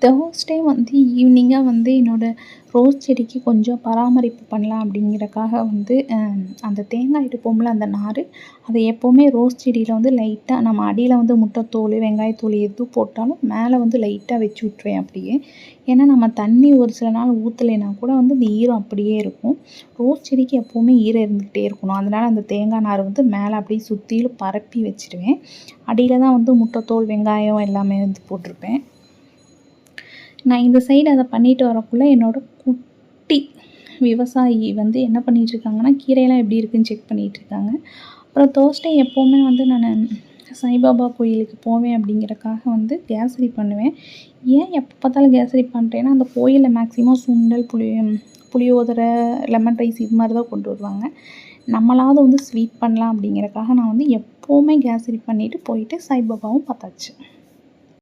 Thursday வந்து ஈவினிங்காக வந்து என்னோடய ரோஸ் செடிக்கு கொஞ்சம் பராமரிப்பு பண்ணலாம் அப்படிங்கிறக்காக வந்து அந்த தேங்காய் எடுப்போம்ல அந்த நார், அதை எப்போவுமே ரோஸ் செடியில் வந்து லைட்டாக நம்ம அடியில் வந்து முட்டைத்தோல், வெங்காயத்தோல் எது போட்டாலும் மேலே வந்து லைட்டாக வச்சு விட்ருவேன் அப்படியே. ஏன்னா நம்ம தண்ணி ஒரு சில நாள் ஊற்றலைன்னா கூட வந்து இந்த ஈரம் அப்படியே இருக்கும். ரோஸ் செடிக்கு எப்போவுமே ஈரம் இருந்துக்கிட்டே இருக்கணும். அதனால் அந்த தேங்காய் நார் வந்து மேலே அப்படியே சுற்றிலும் பரப்பி வச்சுடுவேன். அடியில் தான் வந்து முட்டைத்தோல், வெங்காயம் எல்லாமே வந்து போட்டிருப்பேன். நான் இந்த சைடு அதை பண்ணிட்டு வரக்குள்ளே என்னோடய குட்டி விவசாயி வந்து என்ன பண்ணிகிட்ருக்காங்கன்னா, கீரையெல்லாம் எப்படி இருக்குதுன்னு செக் பண்ணிகிட்ருக்காங்க. அப்புறம் தேர்ஸ்டே எப்போவுமே வந்து நான் சாய்பாபா கோயிலுக்கு போவேன் அப்படிங்கிறக்காக வந்து கேசரி பண்ணுவேன். ஏன் எப்போ பார்த்தாலும் கேசரி பண்ணுறேன்னா, அந்த கோயிலில் மேக்ஸிமம் சுண்டல், புளியோதரை, லெமன் ரைஸ் இது மாதிரி தான் கொண்டு வருவாங்க. நம்மளாவது வந்து ஸ்வீட் பண்ணலாம் அப்படிங்கிறக்காக நான் வந்து எப்போவுமே கேசரி பண்ணிவிட்டு போயிட்டு சாய்பாபாவும் பார்த்தாச்சு.